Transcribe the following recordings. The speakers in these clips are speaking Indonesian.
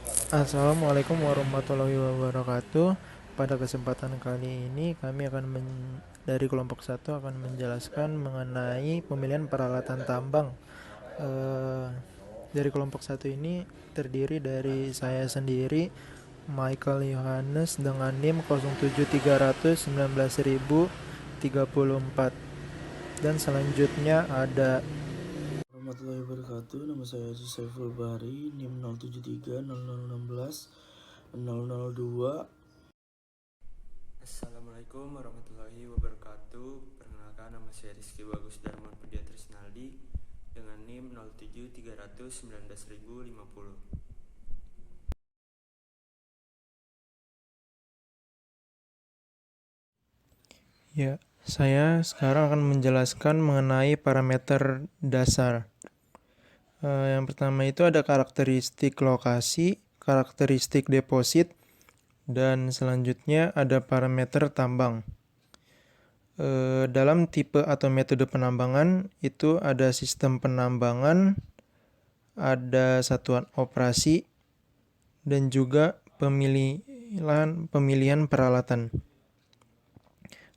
Assalamualaikum warahmatullahi wabarakatuh. Pada kesempatan kali ini kami dari kelompok satu akan menjelaskan mengenai pemilihan peralatan tambang. Eh, dari kelompok satu ini terdiri dari saya sendiri, Michael Yohanes dengan NIM 07300 19034, dan selanjutnya ada Warahmatullahi wabarakatuh. Nama saya Saiful Bahri, NIM 0730016 0002. Assalamualaikum warahmatullahi wabarakatuh. Perkenalkan, nama saya Rizky Bagus Darman Pudia Trisnaldi dengan NIM 07300 19050. Ya, saya sekarang akan menjelaskan mengenai parameter dasar. Yang pertama itu ada karakteristik lokasi, karakteristik deposit, dan selanjutnya ada parameter tambang. Dalam tipe atau metode penambangan itu ada sistem penambangan, ada satuan operasi, dan juga pemilihan peralatan.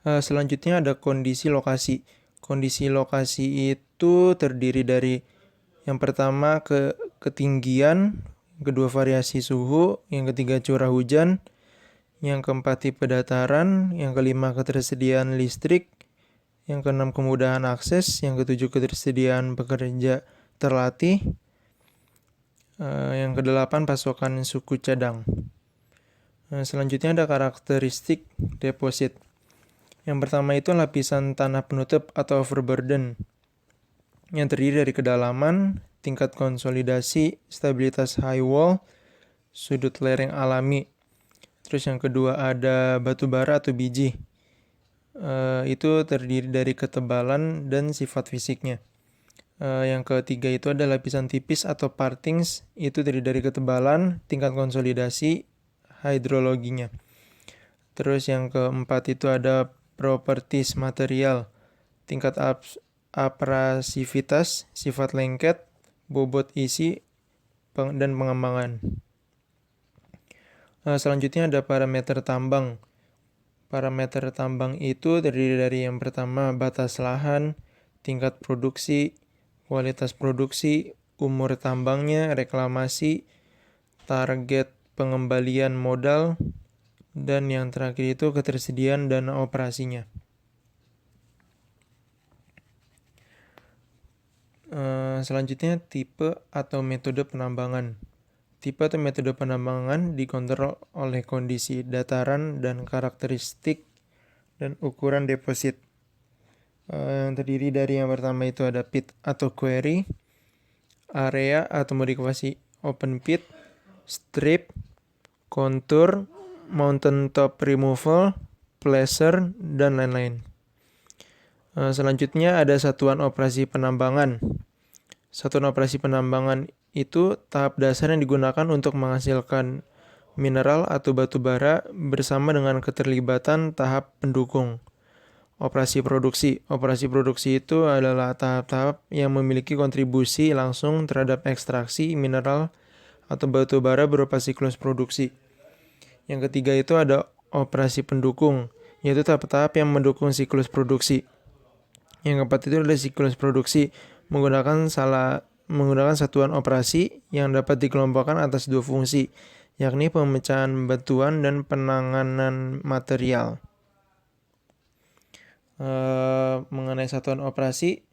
Selanjutnya ada kondisi lokasi. Kondisi lokasi itu terdiri dari yang pertama ketinggian, kedua variasi suhu, yang ketiga curah hujan, yang keempat tipe dataran, yang kelima ketersediaan listrik, yang keenam kemudahan akses, yang ketujuh ketersediaan pekerja terlatih, yang kedelapan pasokan suku cadang. Selanjutnya ada karakteristik deposit. Yang pertama itu lapisan tanah penutup atau overburden, yang terdiri dari kedalaman, tingkat konsolidasi, stabilitas high wall, sudut lereng alami. Terus yang kedua ada batu bara atau biji. Itu terdiri dari ketebalan dan sifat fisiknya. Yang ketiga itu ada lapisan tipis atau partings, itu terdiri dari ketebalan, tingkat konsolidasi, hidrologinya. Terus yang keempat itu ada properties material, tingkat abrasivitas, sifat lengket, bobot isi, dan pengembangan. Selanjutnya ada parameter tambang. Parameter tambang itu terdiri dari yang pertama batas lahan, tingkat produksi, kualitas produksi, umur tambangnya, reklamasi, target pengembalian modal, dan yang terakhir itu ketersediaan dana operasinya. Selanjutnya tipe atau metode penambangan. Tipe atau metode penambangan dikontrol oleh kondisi dataran dan karakteristik dan ukuran deposit. Yang terdiri dari yang pertama itu ada pit atau quarry, area atau modifikasi open pit, strip, contour, mountain top removal, placer, dan lain-lain. Selanjutnya ada satuan operasi penambangan. Satuan operasi penambangan itu tahap dasar yang digunakan untuk menghasilkan mineral atau batu bara bersama dengan keterlibatan tahap pendukung. Operasi produksi. Operasi produksi itu adalah tahap-tahap yang memiliki kontribusi langsung terhadap ekstraksi mineral atau batu bara berupa siklus produksi. Yang ketiga itu ada operasi pendukung, yaitu tahap-tahap yang mendukung siklus produksi. Yang keempat itu adalah siklus produksi menggunakan satuan operasi yang dapat dikelompokkan atas dua fungsi, yakni pemecahan batuan dan penanganan material. Mengenai satuan operasi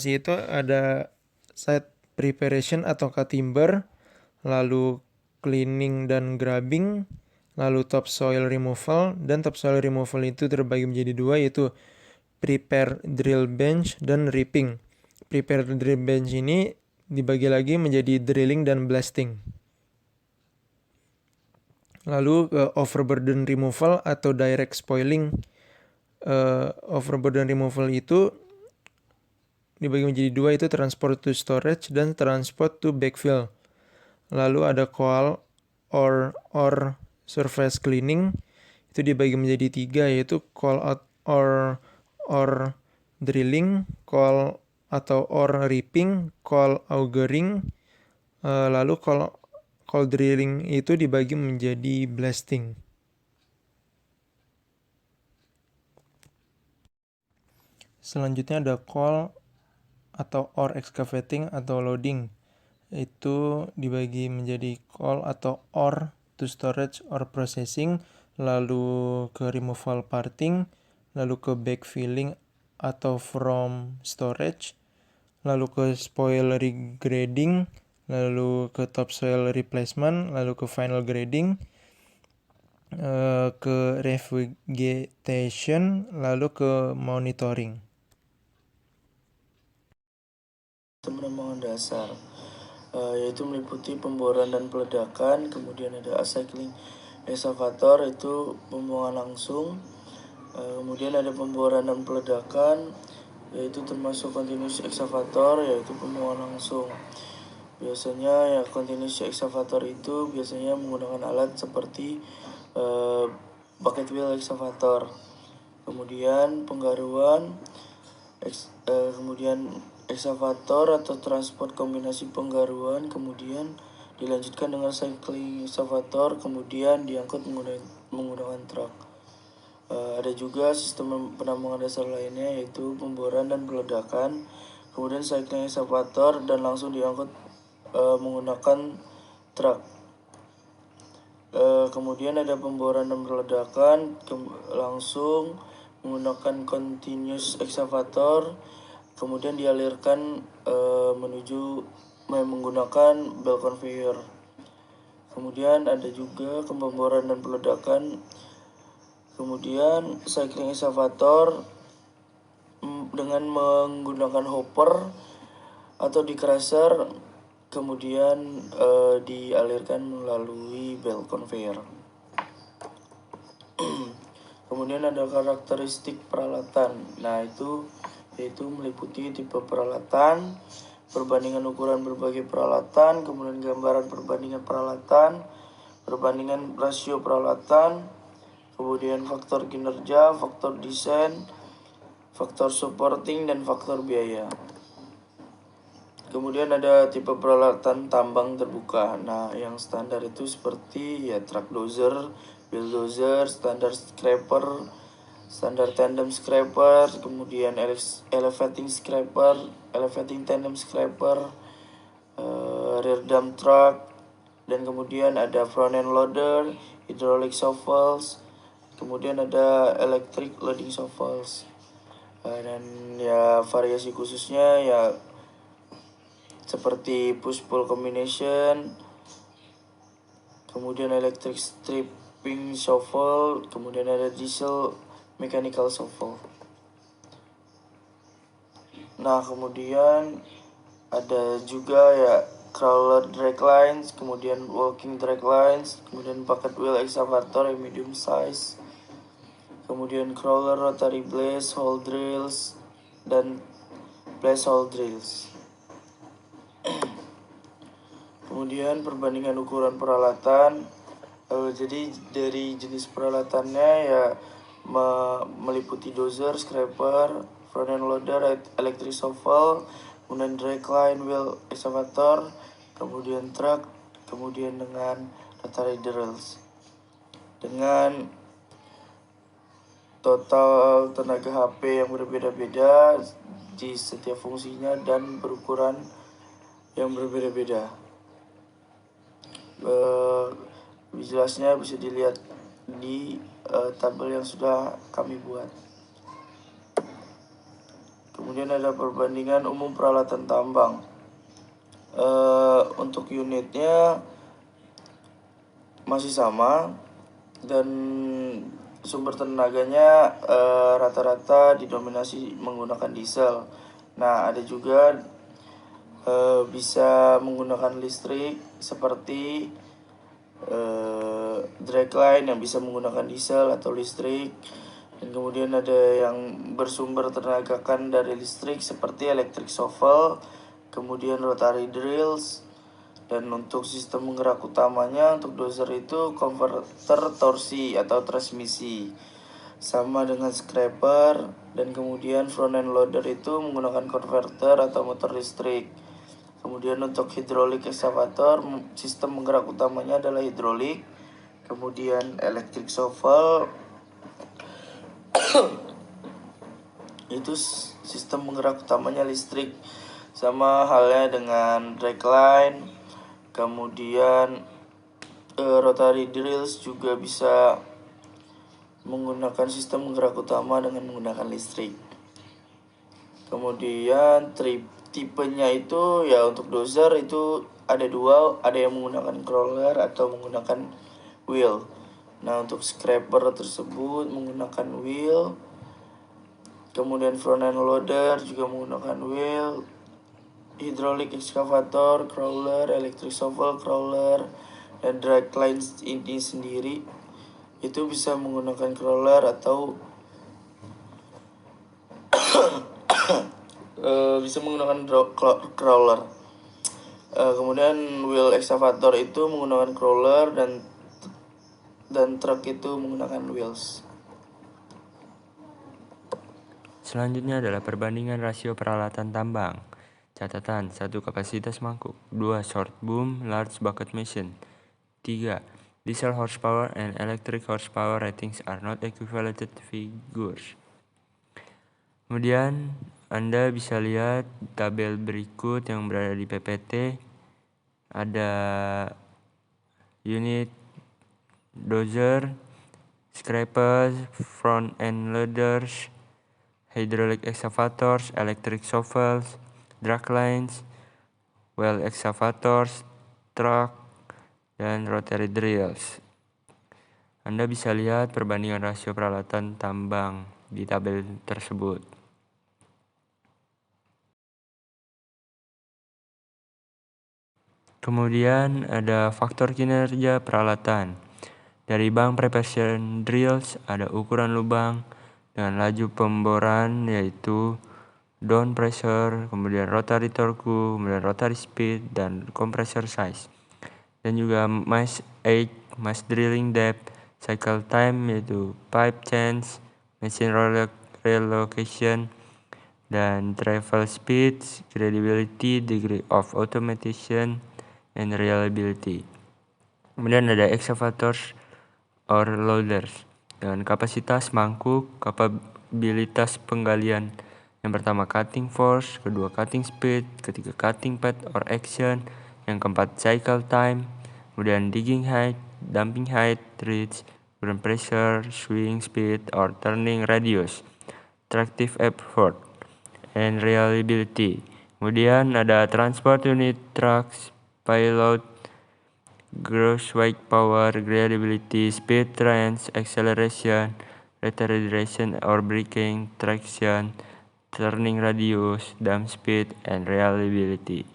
itu ada site preparation atau timber, lalu cleaning dan grubbing, lalu topsoil removal, dan topsoil removal itu terbagi menjadi dua, yaitu prepare drill bench dan ripping. Prepare drill bench ini dibagi lagi menjadi drilling dan blasting. Lalu overburden removal atau direct spoiling. Overburden removal itu dibagi menjadi dua, itu transport to storage dan transport to backfill. Lalu ada coal or surface cleaning, itu dibagi menjadi tiga, yaitu coal out or drilling, coal atau or ripping, coal augering, lalu Cold drilling itu dibagi menjadi blasting. Selanjutnya ada coal atau ore excavating atau loading. Itu dibagi menjadi coal atau ore to storage or processing, lalu ke removal parting, lalu ke backfilling atau from storage, lalu ke spoil regrading, lalu ke topsoil replacement, lalu ke final grading, ke revegetation, lalu ke monitoring. Penambangan dasar yaitu meliputi pemboran dan peledakan, kemudian ada recycling excavator itu pembuangan langsung, kemudian ada pemboran dan peledakan yaitu termasuk continuous excavator yaitu pembuangan langsung. Biasanya ya continuous excavator itu biasanya menggunakan alat seperti bucket wheel excavator, kemudian penggaruan, kemudian excavator atau transport kombinasi penggaruan, kemudian dilanjutkan dengan cycling excavator, kemudian diangkut menggunakan truk. Ada juga sistem penambangan dasar lainnya yaitu pemboran dan peledakan, kemudian cycling excavator dan langsung diangkut menggunakan truk. Kemudian ada pemboran dan peledakan langsung menggunakan continuous excavator, kemudian dialirkan menuju menggunakan belt conveyor. Kemudian ada juga pemboran dan peledakan, kemudian cycling excavator dengan menggunakan hopper atau di crusher, kemudian dialirkan melalui belt conveyor. Kemudian ada karakteristik peralatan. Nah, yaitu meliputi tipe peralatan, perbandingan ukuran berbagai peralatan, kemudian gambaran perbandingan peralatan, perbandingan rasio peralatan, kemudian faktor kinerja, faktor desain, faktor supporting, dan faktor biaya. Kemudian ada tipe peralatan tambang terbuka. Nah, yang standar itu seperti ya truck dozer, bulldozer, standar scraper, standar tandem scraper, kemudian elevating scraper, elevating tandem scraper, rear dump truck, dan kemudian ada front end loader, hydraulic shovels, kemudian ada electric loading shovels, dan ya variasi khususnya ya seperti push pull combination, kemudian electric stripping shovel, kemudian ada diesel mechanical shovel. Nah, kemudian ada juga ya crawler drag lines, kemudian walking drag lines, kemudian bucket wheel excavator yang medium size, kemudian crawler rotary blast hole drills, dan blast hole drills. Kemudian perbandingan ukuran peralatan, jadi dari jenis peralatannya ya meliputi dozer, scraper, front end loader, electric shovel, kemudian drag line, wheel excavator, kemudian truck, kemudian dengan rotary drills. Dengan total tenaga HP yang berbeda-beda di setiap fungsinya dan berukuran yang berbeda-beda. Jelasnya bisa dilihat di tabel yang sudah kami buat. Kemudian ada perbandingan umum peralatan tambang. Untuk unitnya masih sama dan sumber tenaganya rata-rata didominasi menggunakan diesel. Nah, ada juga bisa menggunakan listrik seperti drag line yang bisa menggunakan diesel atau listrik, dan kemudian ada yang bersumber tenagakan dari listrik seperti electric shovel, kemudian rotary drills, dan untuk sistem penggerak utamanya untuk dozer itu konverter torsi atau transmisi sama dengan scraper, dan kemudian front end loader itu menggunakan konverter atau motor listrik. Kemudian untuk hidrolik ekskavator, sistem penggerak utamanya adalah hidrolik. Kemudian electric shovel itu sistem penggerak utamanya listrik, sama halnya dengan dragline. Kemudian rotary drills juga bisa menggunakan sistem penggerak utama dengan menggunakan listrik. Kemudian tipenya itu ya untuk dozer itu ada dua, ada yang menggunakan crawler atau menggunakan wheel. Nah untuk scraper tersebut menggunakan wheel. Kemudian front end loader juga menggunakan wheel. Hydraulic excavator, crawler, electric shovel, crawler, dan dragline ini sendiri itu bisa menggunakan crawler atau bisa menggunakan crawler. Kemudian wheel excavator itu menggunakan crawler dan truk itu menggunakan wheels. Selanjutnya adalah perbandingan rasio peralatan tambang. Catatan: 1. Kapasitas mangkuk. 2. Short boom large bucket machine. 3. Diesel horsepower and electric horsepower ratings are not equivalent figures. Kemudian Anda bisa lihat tabel berikut yang berada di PPT. Ada unit dozer, scrapers, front end loaders, hydraulic excavators, electric shovels, draglines, well excavators, truck, dan rotary drills. Anda bisa lihat perbandingan rasio peralatan tambang di tabel tersebut. Kemudian ada faktor kinerja peralatan. Dari bank preparation drills ada ukuran lubang dengan laju pemboran yaitu down pressure, kemudian rotary torque, kemudian rotary speed, dan compressor size. Dan juga mass age, mass drilling depth, cycle time yaitu pipe change, machine relocation, dan travel speed, credibility, degree of automation, and reliability. Kemudian ada excavators or loaders dengan kapasitas mangkuk, kapabilitas penggalian. Yang pertama cutting force, kedua cutting speed, ketiga cutting path or action, yang keempat cycle time, kemudian digging height, dumping height, reach, kemudian pressure, swing speed or turning radius, tractive effort, and reliability. Kemudian ada transport unit, trucks, payload, gross weight power, reliability, speed range, acceleration, retardation or braking, traction, turning radius, dump speed, and reliability.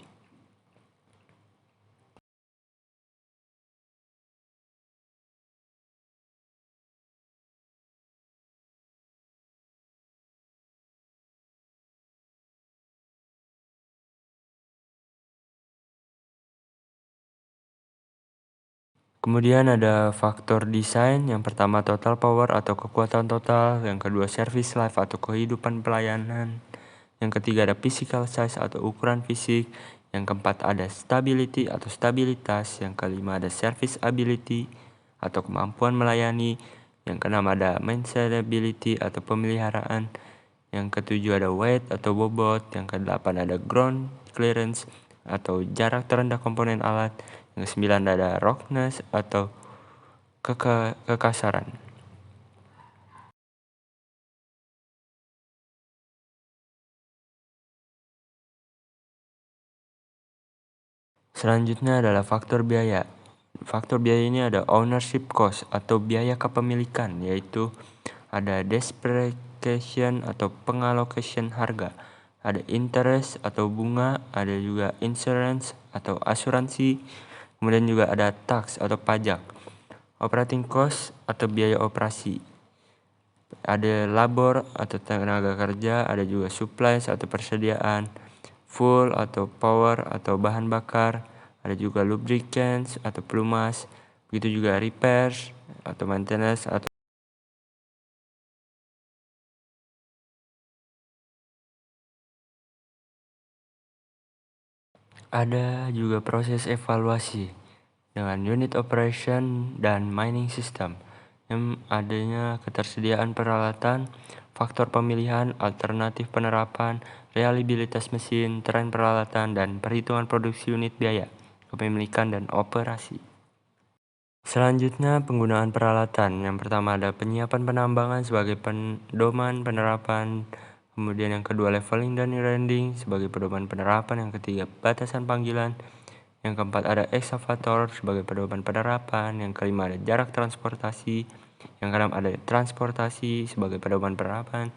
Kemudian ada faktor desain, yang pertama total power atau kekuatan total, yang kedua service life atau kehidupan pelayanan, yang ketiga ada physical size atau ukuran fisik, yang keempat ada stability atau stabilitas, yang kelima ada service ability atau kemampuan melayani, yang keenam ada maintainability atau pemeliharaan, yang ketujuh ada weight atau bobot, yang kedelapan ada ground clearance atau jarak terendah komponen alat, yang kesembilan ada roughness atau kekasaran. Selanjutnya adalah faktor biaya. Faktor biaya ini ada ownership cost atau biaya kepemilikan, yaitu ada depreciation atau pengalokasian harga, ada interest atau bunga, ada juga insurance atau asuransi, kemudian juga ada tax atau pajak, operating cost atau biaya operasi, ada labor atau tenaga kerja, ada juga supplies atau persediaan, fuel atau power atau bahan bakar, ada juga lubricants atau pelumas, begitu juga repairs atau maintenance atau Ada juga proses evaluasi dengan unit operation dan mining system, yang adanya ketersediaan peralatan, faktor pemilihan, alternatif penerapan, reliabilitas mesin, tren peralatan, dan perhitungan produksi unit biaya, kepemilikan, dan operasi. Selanjutnya, penggunaan peralatan. Yang pertama ada penyiapan penambangan sebagai pedoman penerapan, kemudian yang kedua leveling dan rending sebagai pedoman penerapan, yang ketiga batasan panggilan, yang keempat ada excavator sebagai pedoman penerapan, yang kelima ada jarak transportasi, yang keenam ada transportasi sebagai pedoman penerapan,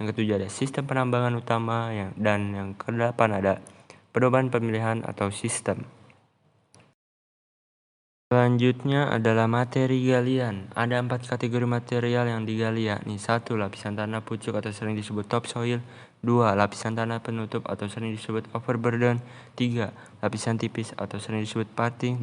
yang ketujuh ada sistem penambangan utama, dan yang kedelapan ada pedoman pemilihan atau sistem. Selanjutnya adalah materi galian. Ada 4 kategori material yang digali, yakni 1. Lapisan tanah pucuk atau sering disebut topsoil. 2. Lapisan tanah penutup atau sering disebut overburden. 3. Lapisan tipis atau sering disebut putting.